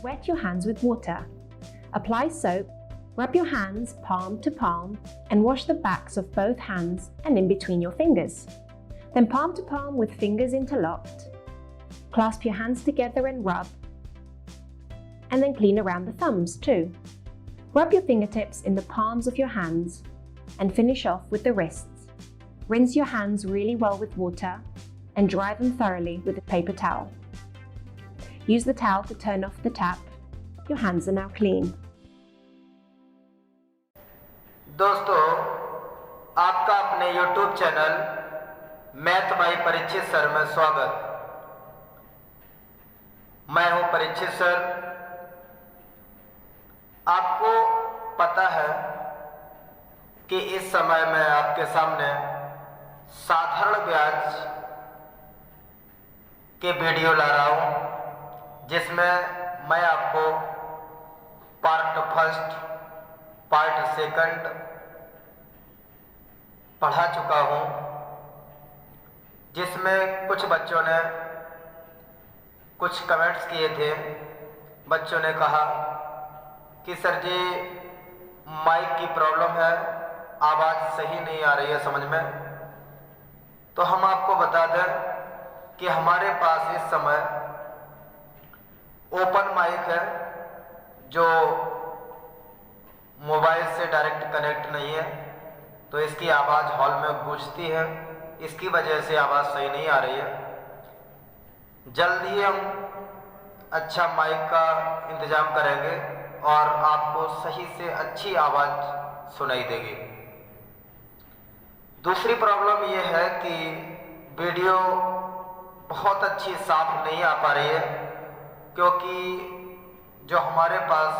Wet your hands with water. Apply soap, rub your hands palm to palm and wash the backs of both hands and in between your fingers. Then palm to palm with fingers interlocked. Clasp your hands together and rub. And then clean around the thumbs too. Rub your fingertips in the palms of your hands and finish off with the wrists. Rinse your hands really well with water and dry them thoroughly with a paper towel. Use the towel to turn off the tap. Your hands are now clean. दोस्तों, आपका अपने YouTube channel math bye Parikshit sir में स्वागत। मैं हूं Parikshit sir. आपको पता है कि इस समय मैं आपके सामने साधारण ब्याज के वीडियो ला रहा हूं, जिसमें मैं आपको पार्ट फर्स्ट, पार्ट सेकंड पढ़ा चुका हूं, जिसमें कुछ बच्चों ने कुछ कमेंट्स किए थे। बच्चों ने कहा कि सर जी माइक की प्रॉब्लम है, आवाज़ सही नहीं आ रही है समझ में। तो हम आपको बता दें कि हमारे पास इस समय ओपन माइक है, जो मोबाइल से डायरेक्ट कनेक्ट नहीं है, तो इसकी आवाज़ हॉल में गूंजती है। इसकी वजह से आवाज़ सही नहीं आ रही है। जल्द ही हम अच्छा माइक का इंतज़ाम करेंगे और आपको सही से अच्छी आवाज़ सुनाई देगी। दूसरी प्रॉब्लम ये है कि वीडियो बहुत अच्छी साफ नहीं आ पा रही है, क्योंकि जो हमारे पास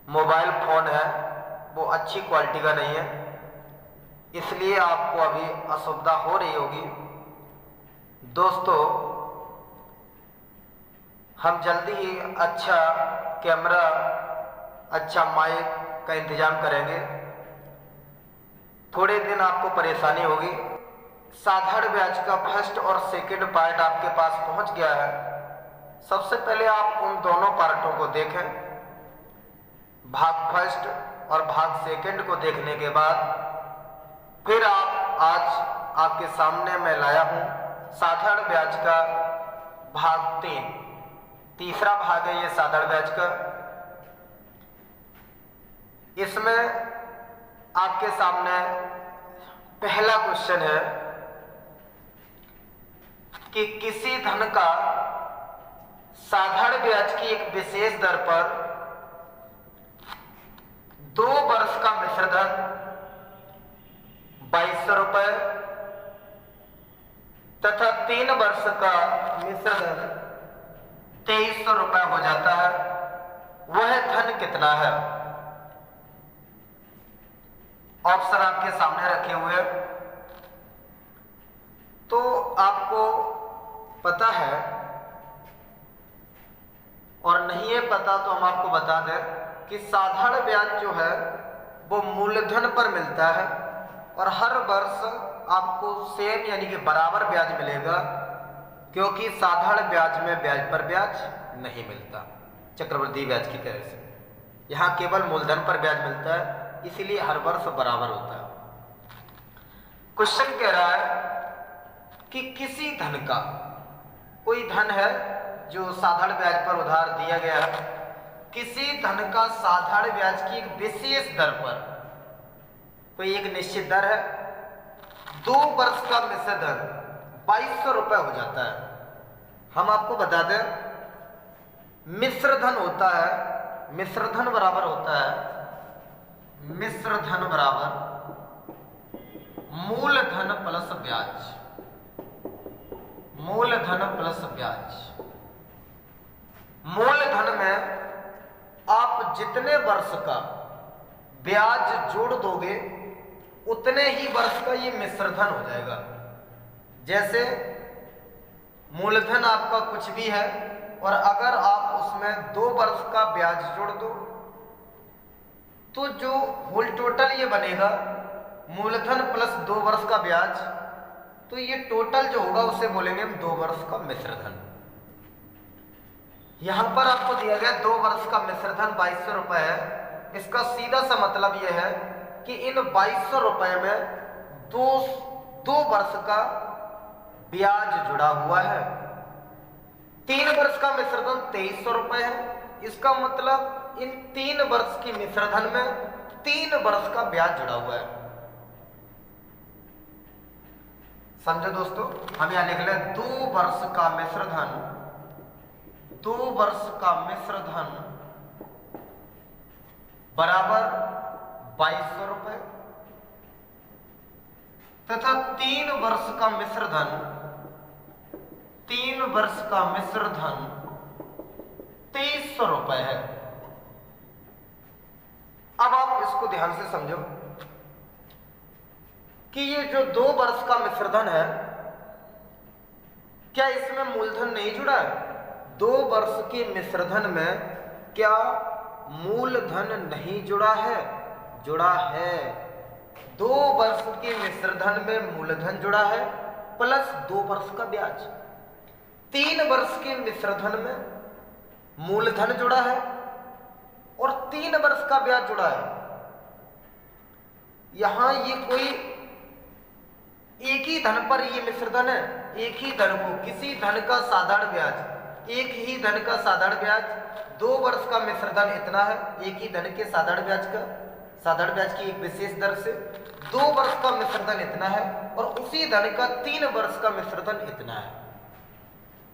मोबाइल फ़ोन है वो अच्छी क्वालिटी का नहीं है, इसलिए आपको अभी असुविधा हो रही होगी। दोस्तों, हम जल्दी ही अच्छा कैमरा, अच्छा माइक का इंतज़ाम करेंगे। थोड़े दिन आपको परेशानी होगी। साधारण ब्याज का फर्स्ट और सेकंड पार्ट आपके पास पहुंच गया है। सबसे पहले आप उन दोनों पार्टों को देखें। भाग फर्स्ट और भाग सेकंड को देखने के बाद फिर आज आपके सामने मैं लाया हूं साधारण ब्याज का भाग 3। तीसरा भाग है ये साधारण ब्याज का। इसमें आपके सामने पहला क्वेश्चन है कि किसी धन का साधारण ब्याज की एक विशेष दर पर 2 वर्ष का मिश्र धन 2200 रुपए तथा 3 वर्ष का मिश्र धन 2300 रुपए हो जाता है। वह धन कितना है? ऑप्शन आपके सामने रखे हुए। तो आपको पता है, और नहीं है पता तो हम आपको बता दें कि साधारण ब्याज जो है वो मूलधन पर मिलता है और हर वर्ष आपको सेम यानी कि बराबर ब्याज मिलेगा, क्योंकि साधारण ब्याज में ब्याज पर ब्याज नहीं मिलता चक्रवृद्धि ब्याज की तरह से। यहाँ केवल मूलधन पर ब्याज मिलता है, इसीलिए हर वर्ष बराबर होता है। क्वेश्चन कह रहा है कि किसी धन का, कोई धन है जो साधारण ब्याज पर उधार दिया गया है, किसी धन का साधारण ब्याज की एक विशेष दर पर, कोई एक निश्चित दर है, 2 वर्ष का मिश्र धन 2200 रुपए हो जाता है। हम आपको बता दें, मिश्र धन होता है, मिश्र धन बराबर होता है, मिश्र धन बराबर मूलधन प्लस ब्याज, मूलधन प्लस ब्याज। मूलधन में आप जितने वर्ष का ब्याज जोड़ दोगे उतने ही वर्ष का ये मिश्र धन हो जाएगा। जैसे मूलधन आपका कुछ भी है और अगर आप उसमें 2 वर्ष का ब्याज जोड़ दो तो जो होल टोटल ये बनेगा मूलधन प्लस 2 वर्ष का ब्याज, तो ये टोटल जो होगा उसे बोलेंगे हम 2 वर्ष का मिश्र धन। यहाँ पर आपको दिया गया 2 वर्ष का मिश्रधन 2200 रुपए है। इसका सीधा सा मतलब यह है कि इन 2200 रुपए में दो वर्ष का ब्याज जुड़ा हुआ है। 3 वर्ष का मिश्रधन 2300 रुपए है। इसका मतलब इन 3 वर्ष की मिश्रधन में 3 वर्ष का ब्याज जुड़ा हुआ है। समझो दोस्तों, हम यहां लिख लें 2 वर्ष का मिश्रधन, 2 वर्ष का मिश्रधन बराबर 2200 रुपए तथा 3 वर्ष का मिश्रधन, 3 वर्ष का मिश्रधन 2300 रुपए है। अब आप इसको ध्यान से समझो कि ये जो 2 वर्ष का मिश्रधन है, क्या इसमें मूलधन नहीं जुड़ा है? 2 वर्ष के मिश्रधन में क्या मूलधन नहीं जुड़ा है? जुड़ा है। 2 वर्ष के मिश्रधन में मूलधन जुड़ा है प्लस 2 वर्ष का ब्याज। 3 वर्ष के मिश्रधन में मूलधन जुड़ा है और 3 वर्ष का ब्याज जुड़ा है। यहां ये कोई एक ही धन पर ये मिश्रधन है, एक ही धन को, किसी धन का साधारण ब्याज, एक ही धन का साधारण ब्याज, 2 वर्ष का मिश्रधन इतना है, एक ही धन के साधारण ब्याज की एक विशेष दर से 2 वर्ष का मिश्रधन इतना है और उसी धन का 3 वर्ष का मिश्रधन इतना है।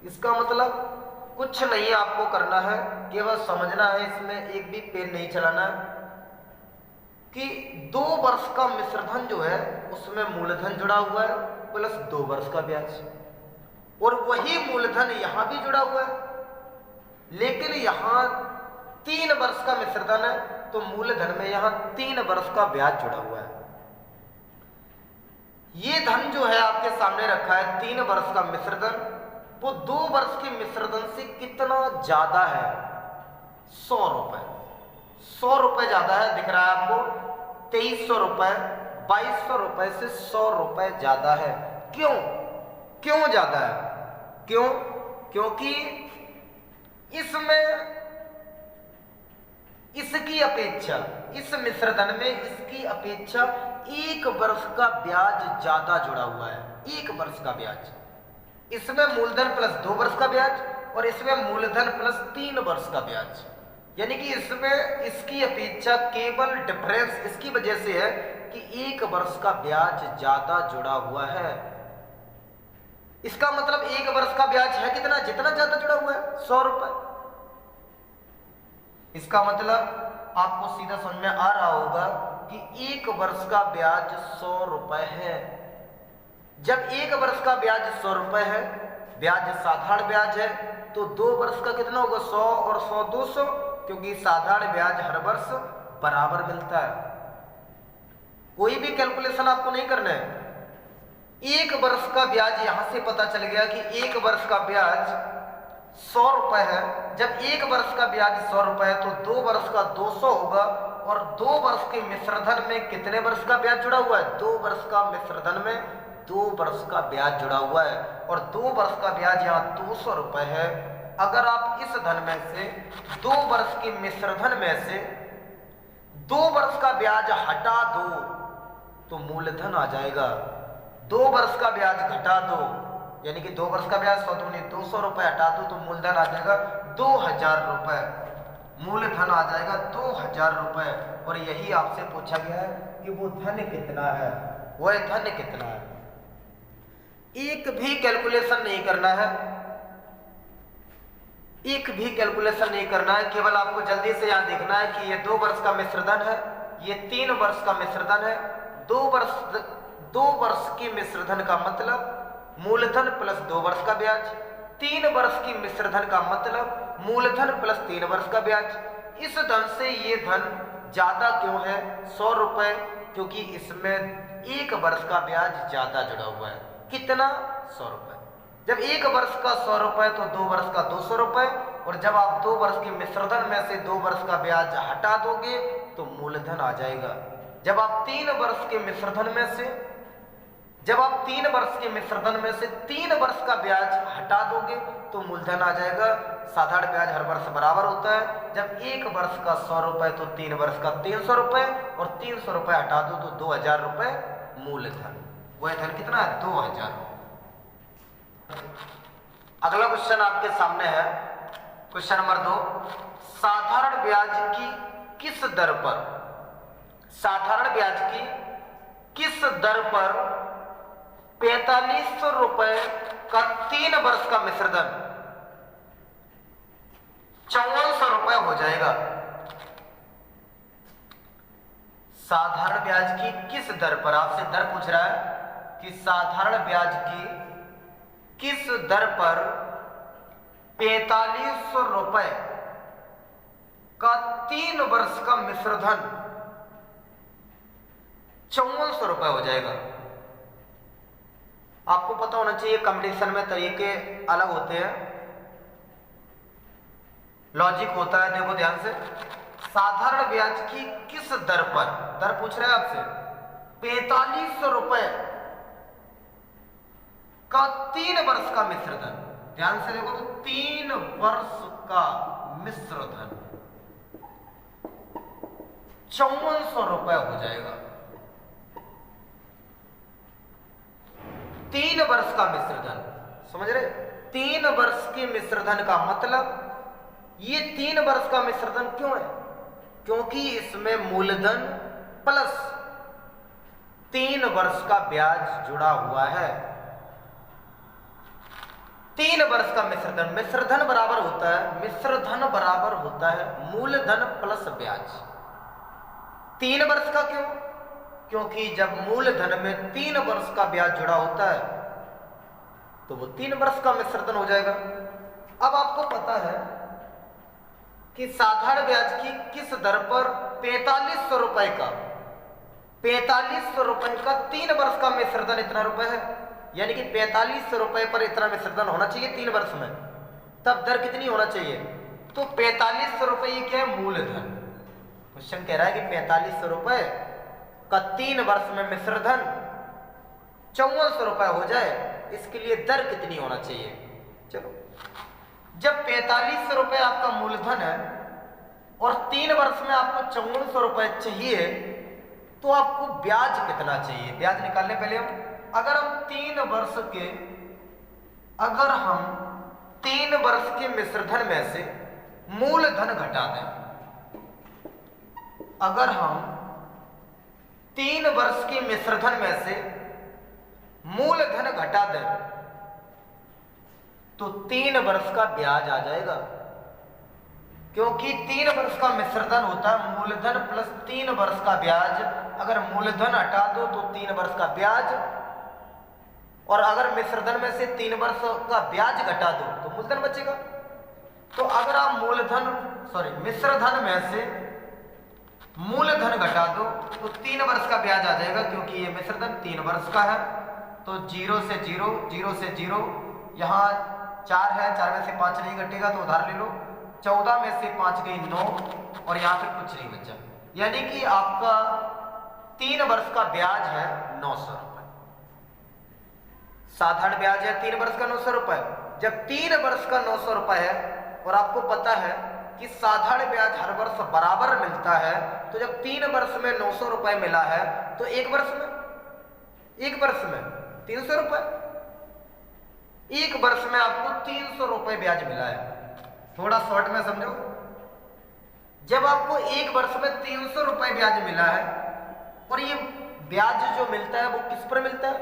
इसका मतलब कुछ नहीं आपको करना है, केवल समझना है, इसमें एक भी पेन नहीं चलाना है कि 2 वर्ष का मिश्रधन जो है उसमें मूलधन जुड़ा हुआ है प्लस 2 वर्ष का ब्याज, और वही मूलधन यहां भी जुड़ा हुआ है, लेकिन यहां 3 वर्ष का मिश्रधन है तो मूलधन में यहां 3 वर्ष का ब्याज जुड़ा हुआ है। ये धन जो है आपके सामने रखा है 3 वर्ष का मिश्रधन, वो 2 वर्ष के मिश्रधन से कितना ज्यादा है? 100 रुपए। 100 रुपए ज्यादा है, दिख रहा है आपको 2300 रुपए, 2200 रुपए से 100 रुपए ज्यादा है। क्यों ज्यादा है? क्योंकि इसमें इसकी अपेक्षा, इस मिश्रधन में इसकी अपेक्षा 1 वर्ष का ब्याज ज्यादा जुड़ा हुआ है। 1 वर्ष का ब्याज, इसमें मूलधन प्लस 2 वर्ष का ब्याज और इसमें मूलधन प्लस 3 वर्ष का ब्याज, यानी कि इसमें इसकी अपेक्षा केवल डिफरेंस इसकी वजह से है कि 1 वर्ष का ब्याज ज्यादा जुड़ा हुआ है। इसका मतलब 1 वर्ष का ब्याज है कितना? जितना ज्यादा जुड़ा हुआ है 100 रुपए। इसका मतलब आपको सीधा समझ में आ रहा होगा कि 1 वर्ष का ब्याज 100 रुपए है। जब 1 वर्ष का ब्याज 100 रुपए है, ब्याज साधारण ब्याज है, तो 2 वर्ष का कितना होगा? 100 और 100 200, क्योंकि साधारण ब्याज हर वर्ष बराबर मिलता है। कोई भी कैलकुलेशन आपको नहीं करना है। 1 वर्ष का ब्याज यहां से पता चल गया कि 1 वर्ष का ब्याज 100 रुपए है। जब 1 वर्ष का ब्याज 100 रुपए है तो 2 वर्ष का 200 होगा, और 2 वर्ष के मिश्रधन में कितने वर्ष का ब्याज जुड़ा हुआ है? 2 वर्ष का मिश्रधन में 2 वर्ष का ब्याज जुड़ा हुआ है, और 2 वर्ष का ब्याज यहाँ 200 रुपए है। अगर आप इस धन में से 2 वर्ष के मिश्रधन में से 2 वर्ष का ब्याज हटा दो तो मूलधन आ जाएगा। 2 वर्ष का ब्याज घटा दो, यानी कि 2 वर्ष का ब्याज 100 दूनी 200 रुपए हटा दो तो मूलधन आ जाएगा 2000 रुपए। मूलधन आ जाएगा 2000 रुपए, और यही आपसे पूछा गया है कि वो धन कितना है, वह धन कितना है। एक भी कैलकुलेशन नहीं करना है, एक भी कैलकुलेशन नहीं करना है, केवल आपको जल्दी से यहां देखना है कि ये 2 वर्ष का मिश्रधन है, ये 3 वर्ष का मिश्रधन है। 2 वर्ष के मिश्रधन का मतलब मूलधन प्लस 2 वर्ष का ब्याज, 3 वर्ष की मिश्रधन का मतलब मूलधन प्लस 3 वर्ष का ब्याज। इस धन से ये धन ज्यादा क्यों है? 100 रुपए, क्योंकि इसमें 1 वर्ष का ब्याज ज्यादा जुड़ा हुआ है। कितना? 100 रुपए। जब 1 वर्ष का 100 रुपए तो 2 वर्ष का 200 रुपए, और जब आप 2 वर्ष के मिश्रधन में से 2 वर्ष का ब्याज हटा दोगे तो मूलधन आ जाएगा। जब आप 3 वर्ष के मिश्रधन में से जब आप 3 वर्ष के मिश्रधन में से 3 वर्ष का ब्याज हटा दोगे तो मूलधन आ जाएगा। साधारण ब्याज हर वर्ष बराबर होता है। जब 1 वर्ष का 100 रुपए तो 3 वर्ष का 300 रुपए और 300 रुपए हटा दो तो 2000 रुपए मूलधन। वह धन कितना है? 2000। अगला क्वेश्चन आपके सामने है, क्वेश्चन नंबर 2। साधारण ब्याज की किस दर पर, साधारण ब्याज की किस दर पर 4500 रुपए का 3 वर्ष का मिश्रधन 5400 रुपए हो जाएगा? साधारण ब्याज की किस दर पर, आपसे दर पूछ रहा है कि साधारण ब्याज की किस दर पर 4500 रुपए का 3 वर्ष का मिश्रधन 5400 रुपए हो जाएगा। आपको पता होना चाहिए कंपटीशन में तरीके अलग होते हैं, लॉजिक होता है। देखो ध्यान से, साधारण ब्याज की किस दर पर, दर पूछ रहे हैं आपसे, 4500 रुपए का 3 वर्ष का मिश्रधन। ध्यान से देखो तो 3 वर्ष का मिश्रधन 5400 रुपए हो जाएगा। 3 वर्ष का मिश्रधन, समझ रहे? 3 वर्ष के मिश्रधन का मतलब, ये 3 वर्ष का मिश्रधन क्यों है? क्योंकि इसमें मूलधन प्लस 3 वर्ष का ब्याज जुड़ा हुआ है। 3 वर्ष का मिश्रधन, मिश्रधन बराबर होता है, मिश्रधन बराबर होता है मूलधन प्लस ब्याज। 3 वर्ष का क्यों? क्योंकि जब मूलधन में 3 वर्ष का ब्याज जुड़ा होता है तो वो 3 वर्ष का मिश्रधन हो जाएगा। अब आपको पता है कि साधारण ब्याज की किस दर पर 4500 रुपए का 4500 रुपए का 3 वर्ष का मिश्रधन इतना रुपए है, यानी कि 4500 रुपए पर इतना मिश्रधन होना चाहिए 3 वर्ष में। तब दर कितनी होना चाहिए? तो 4500 रुपए ये क्या है? मूलधन। क्वेश्चन कह रहा है कि 4500 रुपए का 3 वर्ष में मिश्रधन 5400 रुपए हो जाए, इसके लिए दर कितनी होना चाहिए? चलो, जब 4500 रुपए आपका मूलधन है और 3 वर्ष में आपको 5400 रुपए चाहिए तो आपको ब्याज कितना चाहिए? ब्याज निकालने पहले अगर हम 3 वर्ष के मिश्रधन में से मूलधन घटा दें, अगर हम 3 वर्ष के मिश्रधन में से मूलधन घटा दें तो 3 वर्ष का ब्याज आ जाएगा। क्योंकि 3 वर्ष का मिश्रधन होता है मूलधन प्लस 3 वर्ष का ब्याज। अगर मूलधन हटा दो तो 3 वर्ष का ब्याज, और अगर मिश्रधन में से 3 वर्ष का ब्याज घटा दो तो मूलधन बचेगा। तो अगर आप मिश्रधन में से मूलधन घटा दो तो 3 वर्ष का ब्याज आ जाएगा, क्योंकि ये मिश्रधन 3 वर्ष का है। तो 0 से 0, 0 से 0, यहाँ 4 है, 4 में से 5 नहीं घटेगा तो उधार ले लो। 14 में से 5 गई 9 और यहाँ पे कुछ नहीं बचा, यानी कि आपका 3 वर्ष का ब्याज है 900 रुपए। साधारण ब्याज है 3 वर्ष का 900 रुपए। जब 3 वर्ष का 900 रुपए है और आपको पता है कि साधारण ब्याज हर वर्ष बराबर मिलता है, तो जब 3 वर्ष में 900 रुपए मिला है तो 1 वर्ष में 300 रुपए, 1 वर्ष में आपको 300 रुपए ब्याज मिला है। थोड़ा शॉर्ट में समझो, जब आपको 1 वर्ष में 300 रुपए ब्याज मिला है और ये ब्याज जो मिलता है वो किस पर मिलता है,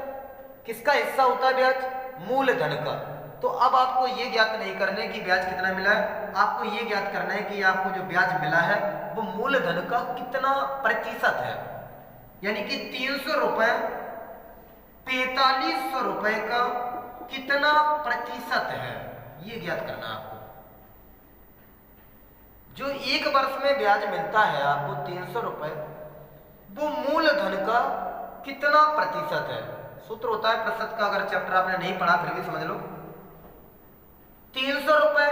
किसका हिस्सा होता है ब्याज? मूलधन का। तो अब आपको ये ज्ञात नहीं करना है कि ब्याज कितना मिला है, आपको ये ज्ञात करना है कि आपको जो ब्याज मिला है वो मूलधन का कितना प्रतिशत है, यानी कि 300 रुपए 4500 रुपए का कितना प्रतिशत है, ये ज्ञात करना है आपको। जो 1 वर्ष में ब्याज मिलता है आपको 300 रुपए, वो मूलधन का कितना प्रतिशत है। सूत्र होता है प्रतिशत का, अगर चैप्टर आपने नहीं पढ़ा फिर भी समझ लो। 300 रुपए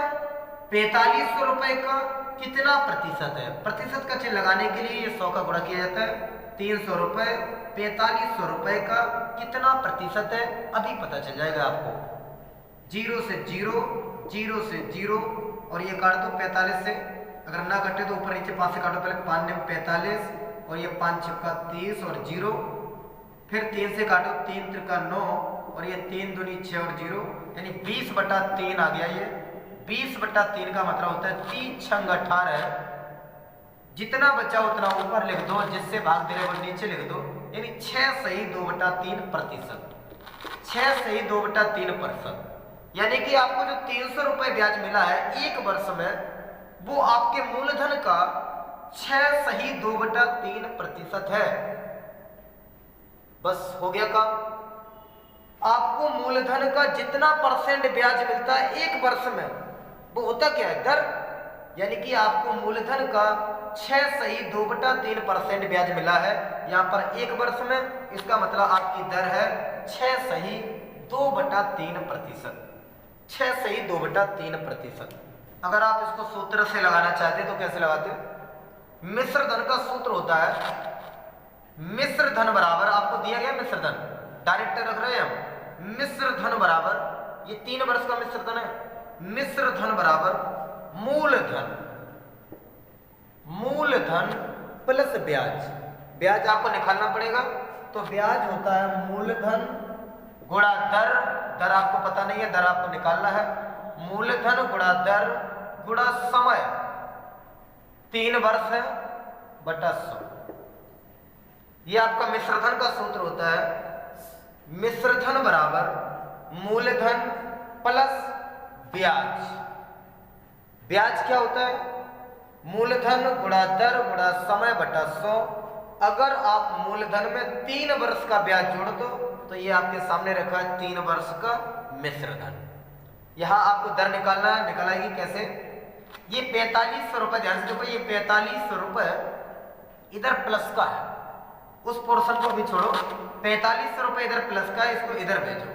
4500 रुपए का कितना प्रतिशत है। प्रतिशत का चिन्ह लगाने के लिए ये 100 का गुणा किया जाता है। 300 रुपये 4500 रुपये का कितना प्रतिशत है अभी पता चल जाएगा आपको। 0 से 0, 0 से 0 और ये काट दो 45 से, अगर ना कटे तो ऊपर नीचे 5 से काटो, पहले 5 ने 45 और ये 5 छक्का 30 और 0, फिर 3 से काटो 3 त्रिका 9 और ये 3 दूनी 6 और 0, यानी 20/3 आ गया। ये 20/3 का मतलब होता है 3 छंग 18, जितना बचा उतना ऊपर लिख दो, जिससे भाग दे रहे वो नीचे लिख दो, यानी 6 सही 2/3%। 6 सही 2/3%, यानी कि आपको जो 300 रुपये ब्याज मिला है एक वर्ष में, वो आपके मूलधन का 6 सही 2/3% है। बस हो गया काम। आपको मूलधन का जितना परसेंट ब्याज मिलता है एक वर्ष में, वो होता क्या है? दर। यानी कि आपको मूलधन का 6 सही 2/3% ब्याज मिला है यहाँ पर एक वर्ष में, इसका मतलब आपकी दर है 6 सही 2/3%। 6 सही 2/3%। अगर आप इसको सूत्र से लगाना चाहते तो कैसे लगाते? मिश्र धन का सूत्र होता है, मिश्र धन बराबर, आपको दिया गया मिश्र धन, डायरेक्ट रख रहे हैं हम, मिश्र धन बराबर, ये 3 वर्ष का मिश्र धन है, मिश्र धन बराबर मूलधन, मूलधन प्लस ब्याज। ब्याज आपको निकालना पड़ेगा, तो ब्याज होता है मूलधन गुणा दर, दर आपको पता नहीं है, दर आपको निकालना है, मूलधन गुणा दर गुणा समय, 3 वर्ष है बटा 100। ये आपका मिश्रधन का सूत्र होता है, मिश्रधन बराबर मूलधन प्लस ब्याज। ब्याज क्या होता है? मूलधन गुणा दर गुणा समय बटा 100। अगर आप मूलधन में 3 वर्ष का ब्याज जोड़ दो तो ये आपके सामने रखा है 3 वर्ष का मिश्रधन। यहाँ आपको दर निकालना है, निकालेगी कैसे? ये 4500 रुपये, ध्यान से देखो, ये 4500 रुपये इधर प्लस का है, उस पोर्शन को भी छोड़ो, 4500 रुपये इधर प्लस का है, इसको इधर भेजो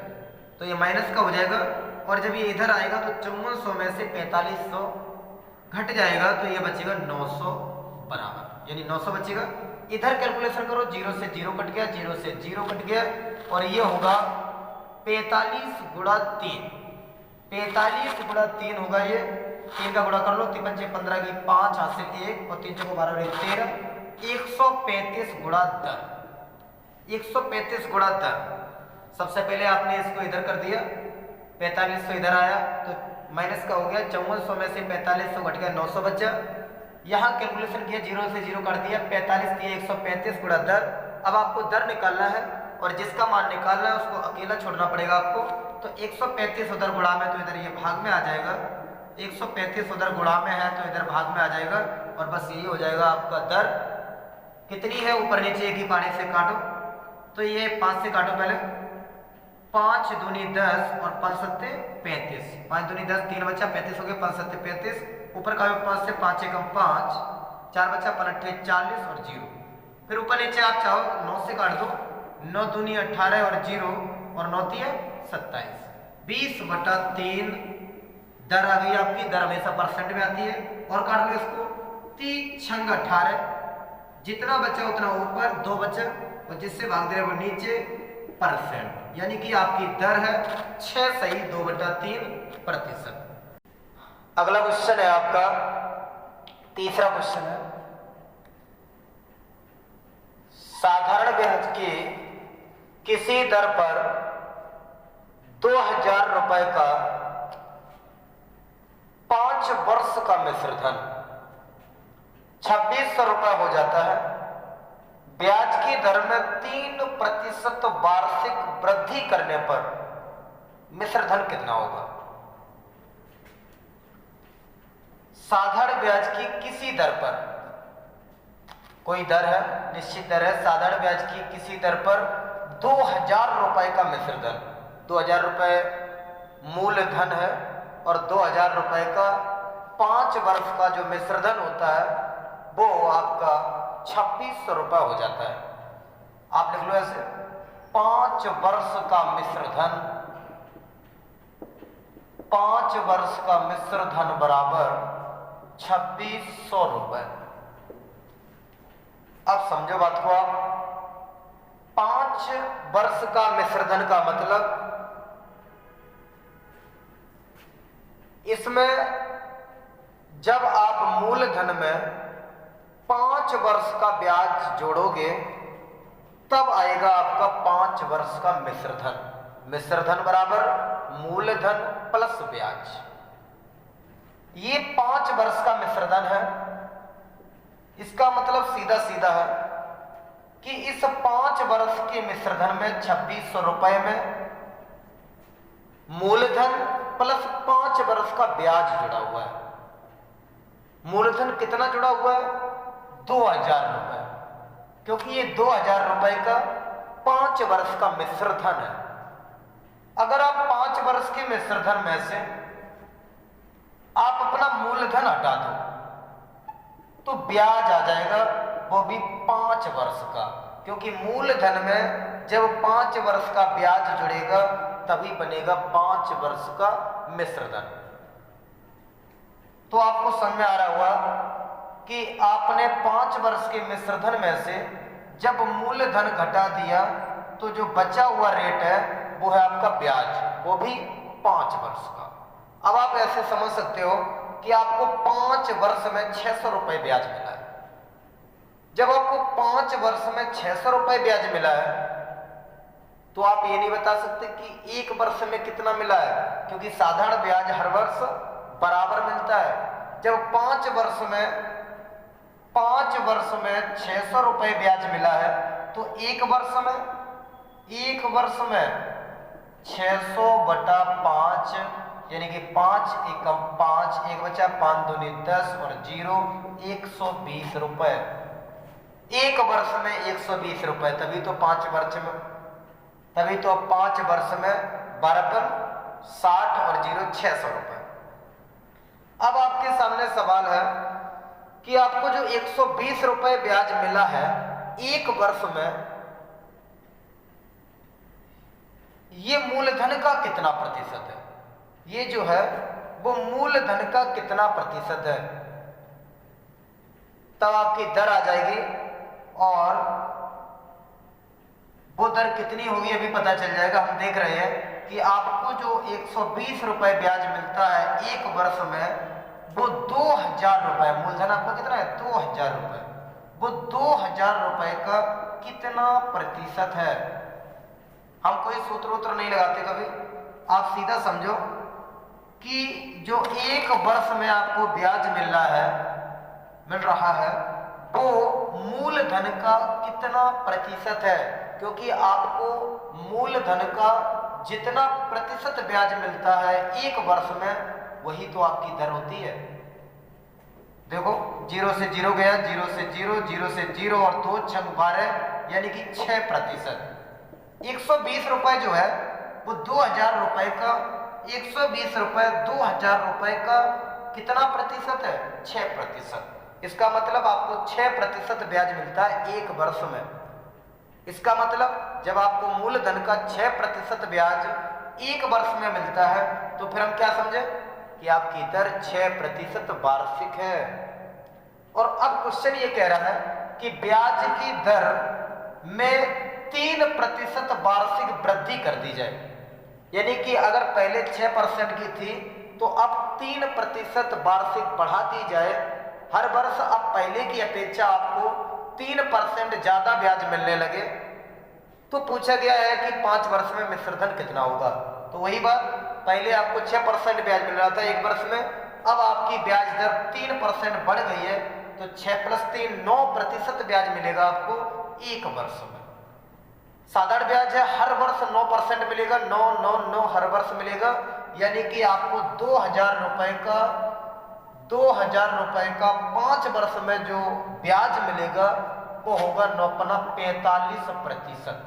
तो ये माइनस का हो जाएगा, और जब ये इधर आएगा तो 5400 में से 4500 घट जाएगा तो ये बचेगा 900 बराबर, यानी 900 बचेगा। इधर कैलकुलेशन करो, 0 से 0 कट गया, 0 से 0 कट गया, और ये होगा 45 गुणा 3, 45 गुणा 3 होगा, ये 3 का गुणा कर लो, 3 5 15 की 5 हासिल 1 और 3 चौको 12 13, 135 गुणा दर, 135 गुणा दर। सबसे पहले आपने इसको इधर कर दिया, 4500 इधर आया तो माइनस का हो गया, 5400 में से 4500 घट गया, 900 बचा। यहाँ कैलकुलेशन किया, 0 से 0 काट दिया, 45 दिया, 135 गुणा दर। अब आपको दर निकालना है और जिसका मान निकालना है उसको अकेला छोड़ना पड़ेगा आपको, तो 135 उधर गुणा में तो इधर ये भाग में आ जाएगा, 135 उधर गुणा में है तो इधर भाग में आ जाएगा, और बस यही हो जाएगा आपका दर। कितनी है? ऊपर नीचे एक ही पानी से काटो, तो ये 5 से काटो पहले, 5 दूनी 10 और 5 सत्ते 35, 5 दूनी 10, 3 बचा, 35 हो गया, 5 सत्ते 35, ऊपर का 5 से 5 एकम 5, 4 बचा, 5 अट्ठे 40 और 0, फिर ऊपर नीचे आप चाहो 9 से काट दो, 9 दूनी 18 और 0 और 9 तिया 27, 20/3 दर आ गई आपकी। दर हमेशा परसेंट में आती है, और काट लो इसको, 3 छंग 18, जितना बचा उतना ऊपर, 2 बचा, और जिससे भाग दे रहे वो नीचे परसेंट, यानी कि आपकी दर है 6 सही 2/3%। अगला क्वेश्चन है आपका, तीसरा क्वेश्चन है, साधारण ब्याज की किसी दर पर 2000 रुपए का 5 वर्ष का मिश्रधन 2600 रुपए हो जाता है। ब्याज की दर में 3% वार्षिक वृद्धि करने पर मिश्रधन कितना होगा? साधारण ब्याज की किसी दर पर, कोई दर है, निश्चित दर है, साधारण ब्याज की किसी दर पर 2000 रुपए का मिश्रधन, 2000 रुपए मूलधन है और 2000 रुपए का 5 वर्ष का जो मिश्रधन होता है वो आपका 2600 रुपये हो जाता है। आप लिख लो ऐसे, 5 वर्ष का मिश्रधन, 5 वर्ष का मिश्रधन बराबर 2600 रुपये। अब समझो बात को आप, 5 वर्ष का मिश्रधन का मतलब इसमें जब आप मूलधन में 5 वर्ष का ब्याज जोड़ोगे तब आएगा आपका 5 वर्ष का मिश्रधन। मिश्रधन बराबर मूलधन प्लस ब्याज। ये 5 वर्ष का मिश्रधन है। इसका मतलब सीधा सीधा है कि इस 5 वर्ष के मिश्रधन में 2600 रुपए में मूलधन प्लस 5 वर्ष का ब्याज जुड़ा हुआ है। मूलधन कितना जुड़ा हुआ है? 2000 रुपए, क्योंकि ये 2000 रुपए का 5 वर्ष का मिश्रधन है। अगर आप 5 वर्ष के मिश्रधन में से आप अपना मूलधन हटा दो तो ब्याज आ जाएगा, वो भी 5 वर्ष का, क्योंकि मूलधन में जब 5 वर्ष का ब्याज जुड़ेगा तभी बनेगा 5 वर्ष का मिश्रधन। तो आपको समझ में आ रहा हुआ कि आपने 5 वर्ष के मिश्रधन में से जब मूलधन घटा दिया तो जो बचा हुआ रेट है वो है आपका ब्याज, वो भी 5 वर्ष का। अब आप ऐसे समझ सकते हो कि आपको 5 वर्ष में 600 रुपए ब्याज मिला है। जब आपको 5 वर्ष में 600 रुपए ब्याज मिला है तो आप ये नहीं बता सकते कि 1 वर्ष में कितना मिला है, क्योंकि साधारण ब्याज हर वर्ष बराबर मिलता है। जब 5 वर्ष में 600 रुपए ब्याज मिला है तो 1 वर्ष में 600 बटा 5 यानी कि 5 एकम 5, 1 बचा 5 दूनी 10 और 0 120 रुपए। 1 वर्ष में 120 रुपए, तभी तो 5 वर्ष में 12 60 और 0 600 रुपए। अब आपके सामने सवाल है कि आपको जो 120 रुपए ब्याज मिला है 1 वर्ष में, ये मूलधन का कितना प्रतिशत है? ये जो है वो मूलधन का कितना प्रतिशत है? तब आपकी दर आ जाएगी और वो दर कितनी होगी अभी पता चल जाएगा। हम देख रहे हैं कि आपको जो 120 रुपए ब्याज मिलता है 1 वर्ष में, वो 2000 रुपए, मूलधन आपका कितना है? 2000 रुपए। वो 2000 रुपए का कितना प्रतिशत है? हम कोई सूत्र नहीं लगाते कभी, आप सीधा समझो कि जो 1 वर्ष में आपको ब्याज मिल रहा है वो मूलधन का कितना प्रतिशत है, क्योंकि आपको मूलधन का जितना प्रतिशत ब्याज मिलता है 1 वर्ष में वही तो आपकी दर होती है। देखो 0 से 0 गया, 0 से 0, 0 से 0 और 2 छंग 12 यानी कि 6%। 120 रुपए जो है वो 2000 रुपए का, 120 रुपए 2000 रुपए का कितना प्रतिशत है? 6%। इसका मतलब आपको 6% ब्याज मिलता है 1 वर्ष में। इसका मतलब जब आपको मूलधन का 6% ब्याज 1 वर्ष में मिलता है तो फिर हम क्या समझे कि आपकी दर 6% वार्षिक है। और अब क्वेश्चन ये कह रहा है कि ब्याज की दर में 3% वार्षिक वृद्धि कर दी जाए, यानी कि अगर पहले 6% की थी तो अब 3% वार्षिक बढ़ा दी जाए। हर वर्ष अब पहले की अपेक्षा आपको 3% ज्यादा ब्याज मिलने लगे। तो पूछा गया है कि 5 वर्ष में मिश्रधन कितना होगा। तो वही बात, पहले आपको 6% ब्याज मिल रहा था 1 वर्ष में, अब आपकी ब्याज दर 3% बढ़ गई है तो 6 + 3 9% ब्याज मिलेगा आपको 1 वर्ष में। साधारण ब्याज है हर वर्ष 9% मिलेगा, 9 9 9 हर वर्ष मिलेगा, यानी कि आपको 2000 रुपए का 5 वर्ष में जो ब्याज मिलेगा वो होगा 45%।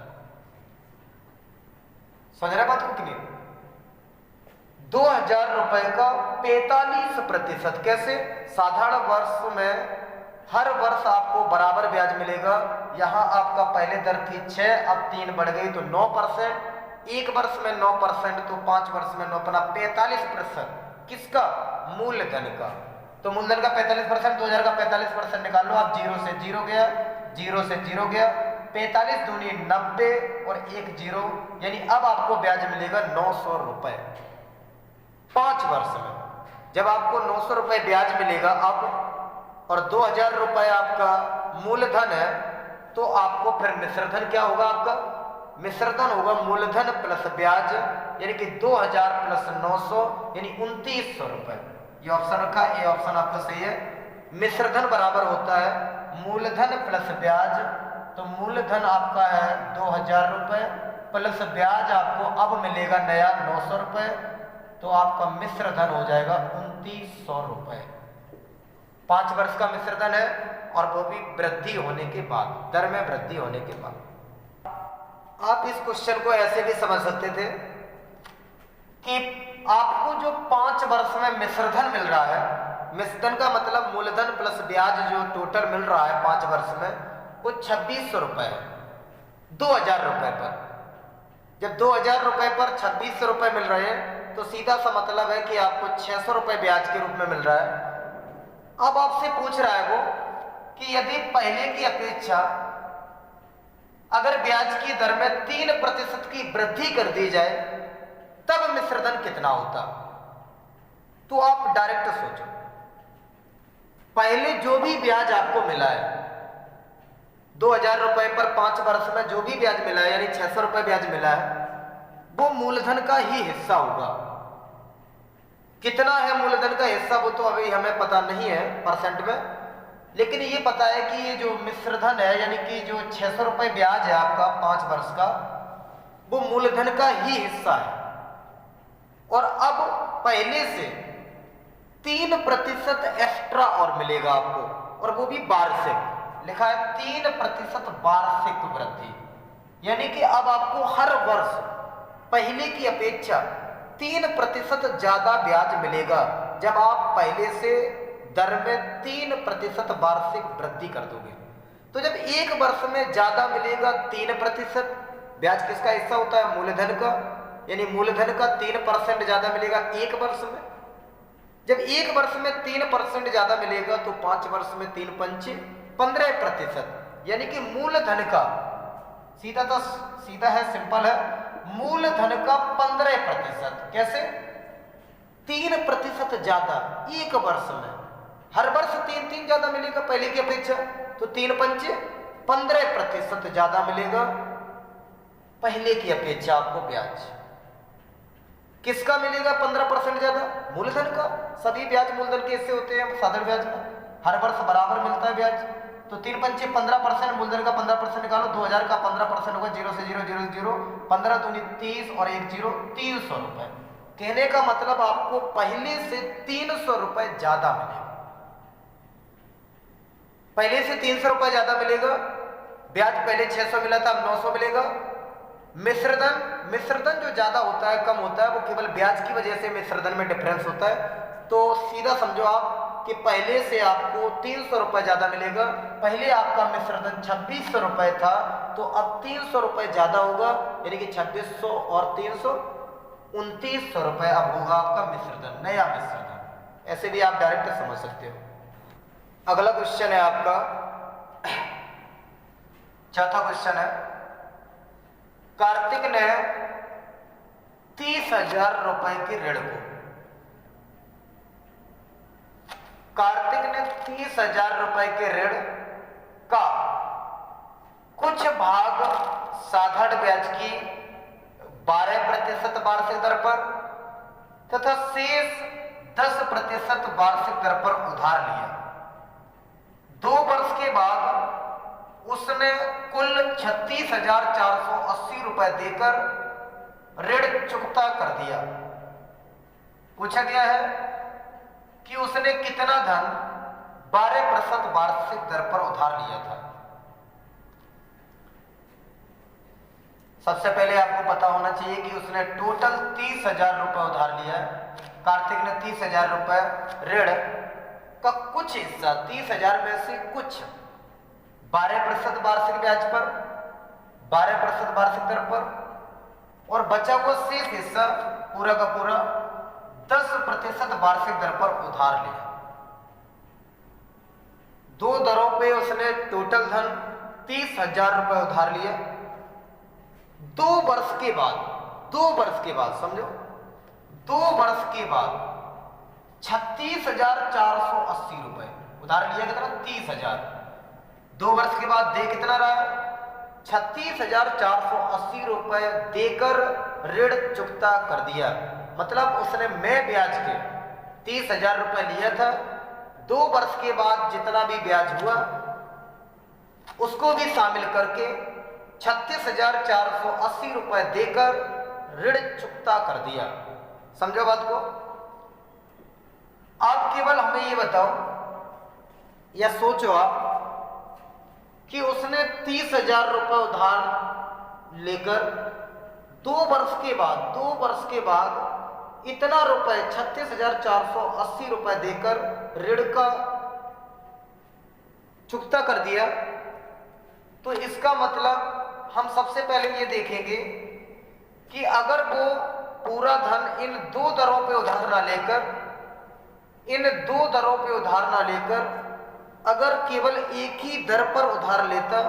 समझ रहे बात को कि नहीं? 2000 रुपए का 45%। कैसे? साधारण वर्ष में हर वर्ष आपको बराबर ब्याज मिलेगा। यहां आपका पहले दर थी 6, अब 3 बढ़ गई तो 9%। 1 वर्ष में 9% तो 5 वर्ष में 9 45%। किसका? मूलधन का। तो मूलधन का 45%, 2000 का 45% निकाल लो आप। 0 से 0 गया, 0 से 0 गया, 45 दूनी 90 और 1 जीरो, यानी अब आपको ब्याज मिलेगा 900 रुपए 5 वर्ष में। जब आपको 900 रुपए ब्याज मिलेगा अब, और 2000 रुपए आपका मूलधन है, तो आपको फिर मिश्रधन क्या होगा? आपका मिश्रधन होगा मूलधन प्लस ब्याज, यानी कि 2000 प्लस 900 यानी 2900 रुपए। ये ऑप्शन रखा, ये ऑप्शन आपका सही है। मिश्रधन बराबर होता है मूलधन प्लस ब्याज, तो मूलधन आपका है 2000 रुपए प्लस ब्याज आपको अब मिलेगा नया 900 रुपए, तो आपका मिश्रधन हो जाएगा 2900 रुपए। 5 वर्ष का मिश्रधन है, और वो भी वृद्धि होने के बाद, दर में वृद्धि होने के बाद। आप इस क्वेश्चन को ऐसे भी समझ सकते थे कि आपको जो 5 वर्ष में मिश्रधन मिल रहा है, मिश्रधन का मतलब मूलधन प्लस ब्याज जो टोटल मिल रहा है 5 वर्ष में, वो 2600 रुपए है 2000 रुपए पर। जब 2000 रुपए पर 2600 रुपए मिल रहे हैं, तो सीधा सा मतलब है कि आपको 600 रुपए ब्याज के रूप में मिल रहा है। अब आपसे पूछ रहा है वो कि यदि पहले की अपेक्षा अगर ब्याज की दर में 3% की वृद्धि कर दी जाए, तब मिश्रधन कितना होता? तो आप डायरेक्ट सोचो, पहले जो भी ब्याज आपको मिला है 2000 रुपए पर 5 वर्ष में जो भी ब्याज मिला है, यानी 600 रुपए ब्याज मिला है, वो मूलधन का ही हिस्सा होगा। कितना है मूलधन का हिस्सा वो तो अभी हमें पता नहीं है परसेंट में, लेकिन ये पता है कि ये जो मिश्रधन है, यानी कि जो 600 रुपए ब्याज है आपका 5 वर्ष का, वो मूलधन का ही हिस्सा है। और अब पहले से 3% एक्स्ट्रा और मिलेगा आपको, और वो भी वार्षिक। लिखा है 3% वार्षिक वृद्धि, यानी कि अब आपको हर वर्ष पहले की अपेक्षा 3% ज्यादा ब्याज मिलेगा, जब आप पहले से दर में 3% वार्षिक वृद्धि कर दोगे। तो जब एक वर्ष में ज्यादा मिलेगा 3%, ब्याज किसका हिस्सा होता है? मूलधन का, यानी मूलधन का 3% ज्यादा मिलेगा एक वर्ष में। जब एक वर्ष में 3% ज्यादा मिलेगा, तो 5 वर्ष में 3 पंचे 15%, यानी कि मूलधन का सीधा है, सिंपल है, मूलधन का 15%। कैसे? 3% ज्यादा एक वर्ष में, हर वर्ष 3 ज्यादा मिलेगा पहले की अपेक्षा, तो 3 पंचे 15% ज्यादा मिलेगा पहले की अपेक्षा आपको ब्याज। किसका मिलेगा 15% ज्यादा? मूलधन का। सभी ब्याज मूलधन के हिस्से होते हैं साधारण ब्याज में, हर वर्ष बराबर मिलता है ब्याज। तो 3 पंचे 15%, मूलधन का 15% निकालो, 2000 का 15% होगा 0 से 0 0 0, 15 दूनी 30 और 1 जीरो 300 रुपए। कहने का मतलब आपको पहले से 300 रुपए ज्यादा मिलेगा, पहले से 300 रुपए ज्यादा मिलेगा। ब्याज पहले 600 मिला था, अब 900 मिलेगा। मिश्रधन जो ज्यादा होता है कम होता है, वो केवल ब्याज की वजह से मिश्रधन में डिफरेंस होता है। तो सीधा समझो आप कि पहले से आपको 300 रुपए ज्यादा मिलेगा। पहले आपका मिश्रधन 2600 रुपए था, तो अब 300 रुपए ज्यादा होगा, यानी कि 2600 और 300 2900 रुपए अब होगा आपका मिश्रधन, नया मिश्रधन। ऐसे भी आप डायरेक्ट समझ सकते हो। अगला क्वेश्चन है आपका, चौथा क्वेश्चन है, कार्तिक ने 30,000 रुपए के ऋण को, कार्तिक ने 30,000 रुपए के ऋण का कुछ भाग साधारण ब्याज की 12% वार्षिक दर पर तथा शेष 10% वार्षिक दर पर उधार लिया। 2 वर्ष के बाद उसने कुल 36,480 रुपए देकर ऋण चुकता कर दिया। पूछा गया है कि उसने कितना धन 12% वार्षिक दर पर उधार लिया था। सबसे पहले आपको पता होना चाहिए कि उसने टोटल 30,000 रुपए उधार लिया है। कार्तिक ने 30,000 रुपए ऋण का कुछ हिस्सा, 30,000 में से कुछ 12% वार्षिक ब्याज पर, 12% वार्षिक दर पर, और बचा हुआ शेष हिस्सा पूरा का पूरा 10% वार्षिक दर पर उधार लिया। 2 दरों पे उसने टोटल धन 30,000 रुपए उधार लिया, 2 वर्ष के बाद समझो, 2 वर्ष के बाद 36,480 रुपए उधार लिया। कितना? 30,000। 2 वर्ष के बाद दे कितना रहा? 36,480 रुपए देकर ऋण चुकता कर दिया। मतलब उसने मैं ब्याज के 30,000 रुपए लिया था, 2 वर्ष के बाद जितना भी ब्याज हुआ उसको भी शामिल करके 36,480 रुपए देकर ऋण चुकता कर दिया। समझो बात को? आप केवल हमें ये बताओ या सोचो आप कि उसने 30,000 रुपए उधार लेकर 2 वर्ष के बाद इतना रुपए 36,480 रुपए देकर ऋण का चुकता कर दिया। तो इसका मतलब हम सबसे पहले ये देखेंगे कि अगर वो पूरा धन इन 2 दरों पे उधार ना लेकर अगर केवल एक ही दर पर उधार लेता,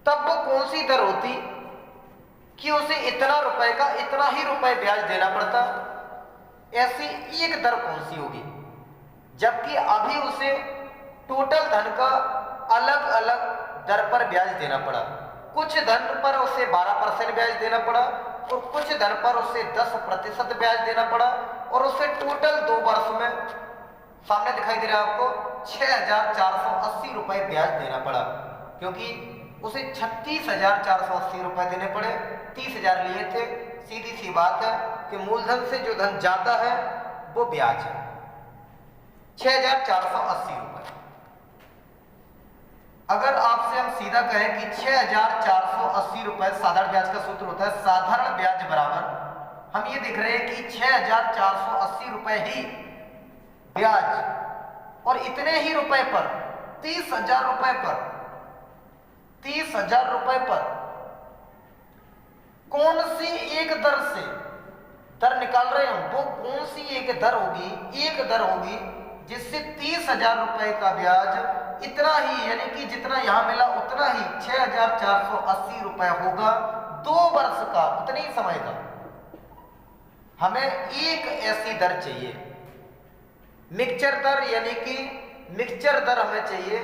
तब वो कौन सी दर होती कि उसे इतना रुपए का इतना ही रुपए ब्याज देना पड़ता? ऐसी एक दर कौन सी होगी? जबकि अभी उसे टोटल धन का अलग अलग दर पर ब्याज देना पड़ा। कुछ धन पर उसे 12% ब्याज देना पड़ा और कुछ धन पर उसे 10% ब्याज देना पड़ा, और उसे टोटल 2 वर्ष में सामने दिखाई दे रहा है आपको 6,480 रुपए ब्याज देना पड़ा, क्योंकि उसे 36,480 रुपए देने पड़े। 30,000 लिए थे। सीधी सी बात है कि मूलधन से जो धन जाता है वो ब्याज है, 6,480 रुपए। अगर आपसे हम सीधा कहें कि 6,480 रुपए साधारण ब्याज का सूत्र होता है, साधारण ब्याज बराबर, हम ये देख रहे हैं कि 6,480 रुपए ही ब्याज और इतने ही रुपए पर 30,000 रुपए पर कौन सी एक दर से दर निकाल रहे हैं? वो कौन सी एक दर होगी जिससे 30,000 रुपए का ब्याज इतना ही, यानी कि जितना यहां मिला उतना ही 6,480 रुपए होगा 2 वर्ष का, उतने ही समय का। हमें एक ऐसी दर चाहिए, मिक्सचर दर, यानी कि मिक्सचर दर हमें चाहिए।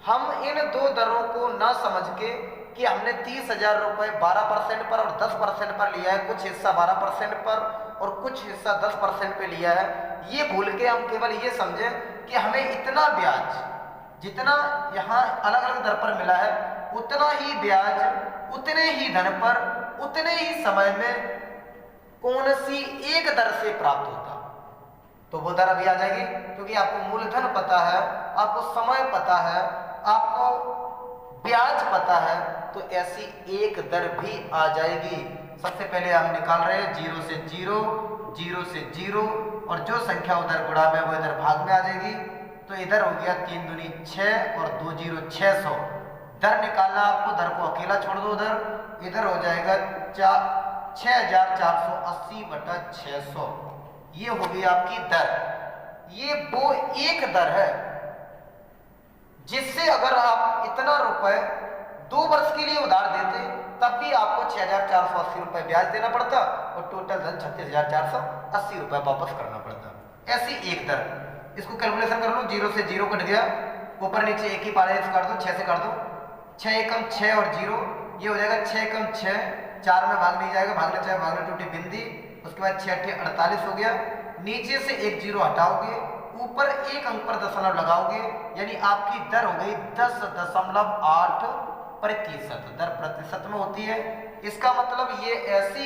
हम इन 2 दरों को ना समझ के कि हमने 30,000 रुपए 12% पर और 10% पर लिया है, कुछ हिस्सा 12% पर और कुछ हिस्सा 10% पे लिया है, ये भूल के हम केवल ये समझें कि हमें इतना ब्याज, जितना यहाँ अलग अलग दर पर मिला है, उतना ही ब्याज उतने ही धन पर उतने ही समय में कौन सी एक दर से प्राप्त होता। तो वो दर अभी आ जाएगी, क्योंकि आपको मूलधन पता है, आपको समय पता है, आपको ब्याज पता है, तो ऐसी एक दर भी आ जाएगी। सबसे पहले हम निकाल रहे हैं 0 से 0, 0 से 0, और जो संख्या उधर गुणा में वो इधर भाग में आ जाएगी। तो इधर हो गया 3 दूनी 6 और 2 0 600। दर निकालना आपको, दर को अकेला छोड़ दो उधर, इधर हो जाएगा 6,480 बटा 600। ये होगी आपकी दर। ये वो एक दर है जिससे अगर आप इतना रुपए 2 वर्ष के लिए उधार देते, तब भी आपको 6,480 रुपए ब्याज देना पड़ता और टोटल धन 36,480 रुपए वापस करना पड़ता। ऐसी एक दर, इसको कैलकुलेशन कर लो। 0 से 0 कट गया, ऊपर नीचे एक ही पारे से काट दो, 6 से काट दो। 6 एकम 6 और 0, ये हो जाएगा 6 एकम 6, 4 में भाग नहीं जाएगा, भागना चाहे भागना टूटी बिंदी। उसके बाद 6 8 48 हो गया। नीचे से एक 0 हटाओगे, ऊपर एक अंक पर दशमलव लगाओगे, यानी आपकी दर हो गई 10.8%। दर प्रतिशत में होती है। इसका मतलब ये ऐसी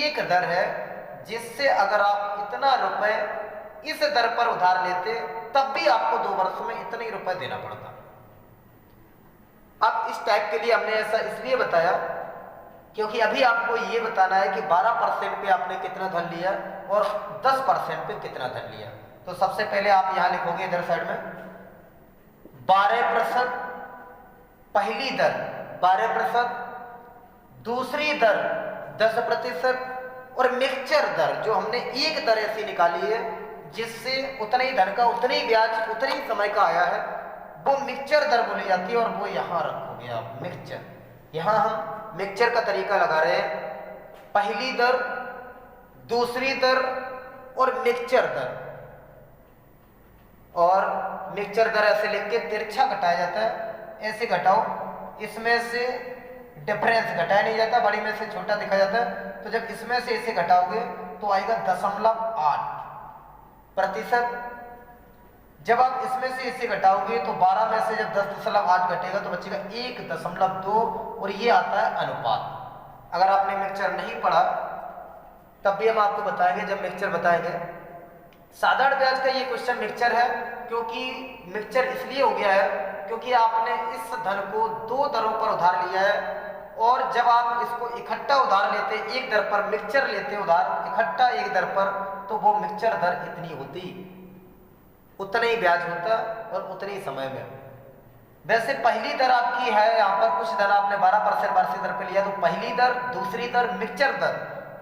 एक दर है जिससे अगर आप इतना रुपए इस दर पर उधार लेते, तब भी आपको 2 वर्ष में इतने ही रुपए देना पड़ता। अब इस टाइप के लिए हमने ऐसा इसलिए बताया क्योंकि अभी आपको ये बताना है कि 12% पे आपने कितना धन लिया और 10% पे कितना धन लिया। तो सबसे पहले आप यहां लिखोगे इधर साइड में 12% पहली दर, 12% दूसरी दर 10% और मिक्सचर दर जो हमने एक दर ऐसी निकाली है जिससे उतना ही धन का उतने ही ब्याज उतने ही समय का आया है वो मिक्सचर दर बोली जाती है और वो यहाँ रखोगे आप मिक्सचर। यहाँ हम मिक्सचर का तरीका लगा रहे हैं, पहली दर, दूसरी दर और मिक्सचर दर। और मिक्सचर दर ऐसे लिख के तिरछा घटाया जाता है, ऐसे घटाओ, इसमें से डिफरेंस घटाया नहीं जाता, बड़ी में से छोटा दिखा जाता है। तो जब इसमें से इसे घटाओगे तो आएगा 0.8%। जब आप इसमें से इसे घटाओगे तो 12 में से जब 10.8 घटेगा तो बचेगा 1.2 और ये आता है अनुपात। अगर आपने मिक्सचर नहीं पढ़ा तब भी हम आपको बताएंगे जब मिक्सचर बताएंगे। साधारण ब्याज का ये क्वेश्चन मिक्सचर है, क्योंकि मिक्सचर इसलिए हो गया है क्योंकि आपने इस धन को 2 दरों पर उधार लिया है, और जब आप इसको इकट्ठा उधार लेते एक दर पर, मिक्सचर लेते उधार इकट्ठा एक दर पर, तो वो मिक्सचर दर इतनी होती, उतना ही ब्याज होता और उतने ही समय में। वैसे पहली दर आपकी है, यहाँ पर कुछ धन आपने 12% वार्षिक दर पे लिया, तो पहली दर, दूसरी दर, मिक्सचर दर,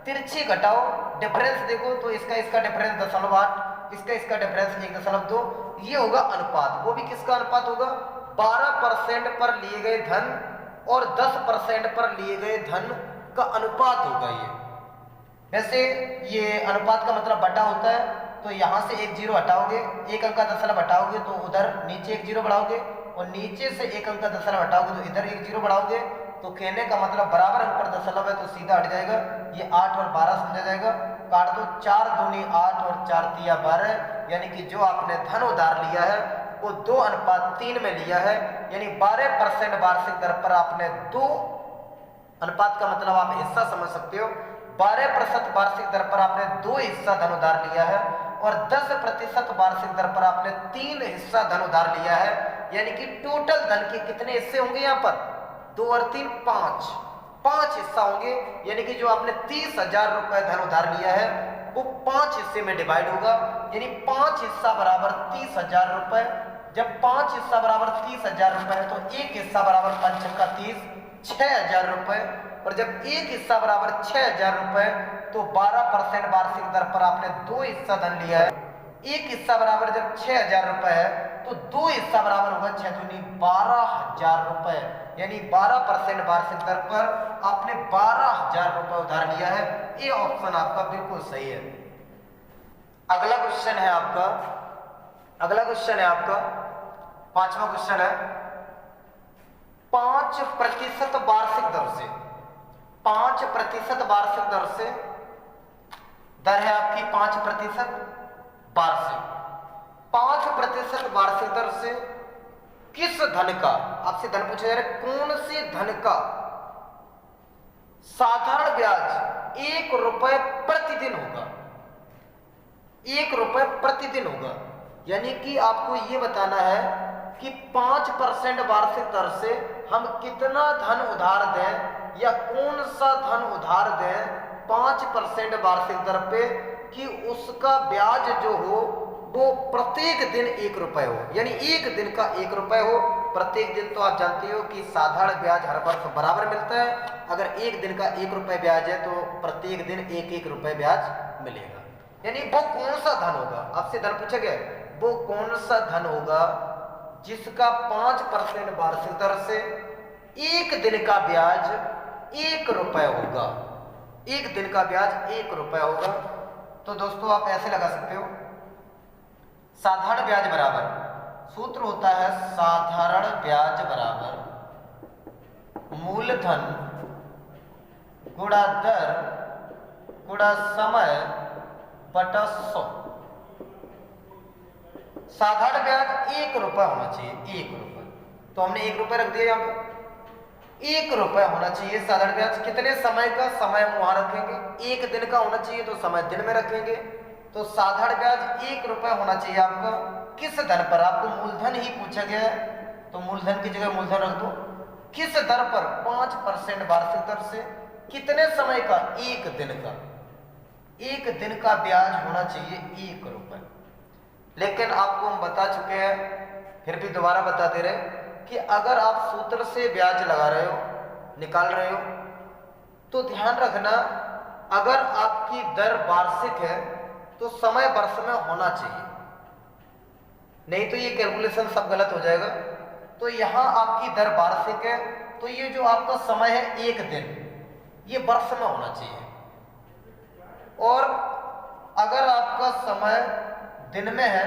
तिरछी घटाओ, डिफरेंस देखो तो इसका डिफरेंस 0.8, इसका डिफरेंस 1.2, ये होगा अनुपात। वो भी किसका अनुपात होगा? 12% पर लिए गए धन और 10% पर लिए गए धन का अनुपात होगा ये। वैसे ये अनुपात का मतलब बटा होता है, तो यहाँ से एक जीरो हटाओगे, एक अंक का दशमलव हटाओगे तो उधर नीचे एक जीरो बढ़ाओगे, और नीचे से एक अंक का दशमलव हटाओगे तो इधर एक जीरो बढ़ाओगे। तो कहने का मतलब बराबर अंक पर दशमलव है तो सीधा हट जाएगा, ये 8 और 12 समझा जाएगा। काट दो, 4 दूनी 8 और 4 तिया 12, यानी कि जो आपने धन उधार लिया है वो 2:3 में लिया है, यानी 12% वार्षिक दर पर आपने 2, अनुपात का मतलब आप हिस्सा समझ सकते हो, 12% वार्षिक दर पर आपने 2 हिस्सा धन उधार लिया है, और 10% वार्षिक दर पर आपने 3 हिस्सा धन उधार लिया है। यानी कि टोटल धन के कितने हिस्से होंगे? यहाँ पर 2 और 3 5 हिस्सा होंगे। यानी कि जो आपने 30,000 रुपए धन उधार लिया है वो 5 हिस्से में डिवाइड होगा, यानी 5 हिस्सा बराबर 30,000 रुपए। जब 5 हिस्सा बराबर 30,000 रुपए है तो एक हिस्सा बराबर 5 का 30, 6,000 रुपए। और जब एक हिस्सा बराबर 6,000 रुपए तो 12% वार्षिक दर पर आपने 2 हिस्सा धन लिया है। एक हिस्सा बराबर जब 6,000 रुपए है तो 2 हिस्सा बराबर होगा 6 दूनी 12,000 रुपए, यानी 12% वार्षिक दर पर आपने 12,000 रुपए उधार लिया है। ये ऑप्शन आपका बिल्कुल सही है। अगला क्वेश्चन है आपका, पांचवा क्वेश्चन है, 5% वार्षिक दर से, 5% वार्षिक दर से, दर है आपकी 5% वार्षिक, 5% वार्षिक दर से किस धन का, आपसे धन पूछा जा रहा है, कौन से धन का साधारण ब्याज 1 रुपए प्रतिदिन होगा? 1 रुपए प्रतिदिन होगा। यानी कि आपको ये बताना है कि 5% वार्षिक दर से हम कितना धन उधार दें, या कौन सा धन उधार दें 5% वार्षिक दर पे, कि उसका ब्याज जो हो वो प्रत्येक दिन 1 रुपए हो, यानी एक दिन का 1 रुपए हो। प्रत्येक दिन तो आप जानते हो कि साधारण ब्याज हर वर्ष बराबर मिलता है। अगर एक दिन का 1 रुपए ब्याज है तो प्रत्येक दिन 1-1 रुपए ब्याज मिलेगा। यानी वो कौन सा धन होगा, आपसे धन पूछा गया, वो कौन सा धन होगा जिसका 5% वार्षिक दर से एक दिन का ब्याज 1 रुपए होगा, एक दिन का ब्याज 1 रुपए होगा। तो दोस्तों आप ऐसे लगा सकते हो, साधारण ब्याज बराबर, सूत्र होता है साधारण ब्याज बराबर मूलधन गुणा दर गुणा समय बटा 100। साधारण ब्याज 1 रुपए होना चाहिए, 1 रुपए, तो हमने 1 रुपए रख दिया यहाँ पे, 1 रुपए होना चाहिए साधारण ब्याज। कितने समय का, समय हम वहां रखेंगे, 1 दिन का होना चाहिए तो समय दिन में रखेंगे। तो साधारण ब्याज 1 रुपए होना चाहिए आपका। किस दर पर, आपको मूलधन ही पूछा गया है तो मूलधन की जगह मूलधन रख दो। किस दर पर? 5% वार्षिक दर से कितने समय का? 1 दिन का, 1 दिन का ब्याज होना चाहिए 1 रुपए। लेकिन आपको हम बता चुके हैं, फिर भी दोबारा बता दे रहे कि अगर आप सूत्र से ब्याज लगा रहे हो, निकाल रहे हो, तो ध्यान रखना अगर आपकी दर वार्षिक है तो समय वर्ष में होना चाहिए। नहीं तो ये कैलकुलेशन सब गलत हो जाएगा। तो यहाँ आपकी दर वार्षिक है, तो ये जो आपका समय है 1 दिन, ये वर्ष में होना चाहिए। और अगर आपका समय दिन में है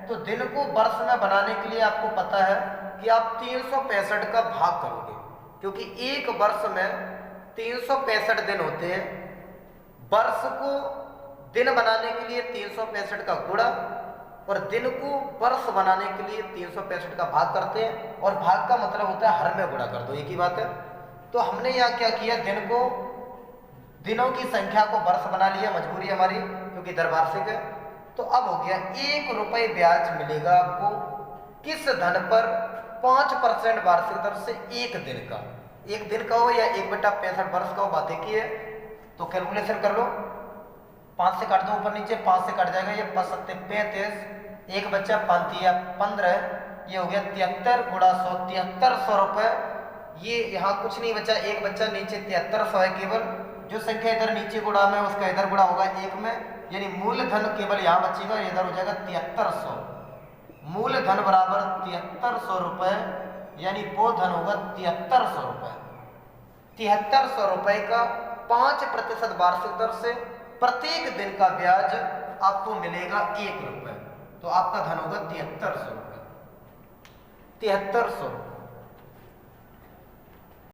तो दिन को वर्ष में बनाने के लिए आपको पता है कि आप 365 का भाग करोगे, क्योंकि एक वर्ष में 365 दिन होते हैं। वर्ष को दिन बनाने के लिए 365 का गुणा और दिन को वर्ष बनाने के लिए 365 का भाग करते हैं, और भाग का मतलब होता है हर में गुणा कर दो, एक ही बात है। तो हमने यहाँ क्या किया, दिनों की संख्या को वर्ष बना लिया, मजबूरी हमारी क्योंकि दर वार्षिक है। तो अब हो गया 1 रुपये ब्याज मिलेगा आपको किस धन पर 5% वार्षिक दर से 1 दिन का, 1 दिन का हो या 1/65 वर्ष का हो, बात एक ही है। तो कैलकुलेशन कर लो, 5 से काट दो ऊपर नीचे, 5 से कट जाएगा, ये 5 7 35, एक बच्चा 5 या 15, ये हो गया 73 गुणा 100, 7300 रुपये। ये यहाँ कुछ नहीं बचा, एक बच्चा नीचे 7300 है केवल, जो संख्या इधर नीचे गुणा में उसका इधर गुणा होगा 1 में, यानी मूलधन केवल यहाँ बचेगा, इधर हो जाएगा 7300। मूलधन बराबर 7300 रुपये, यानी वो धन होगा 7300 रुपये। 7300 रुपये का 5% वार्षिक दर से प्रत्येक दिन का ब्याज आपको मिलेगा 1 रुपये, तो आपका धन होगा 7300 रुपये। 7300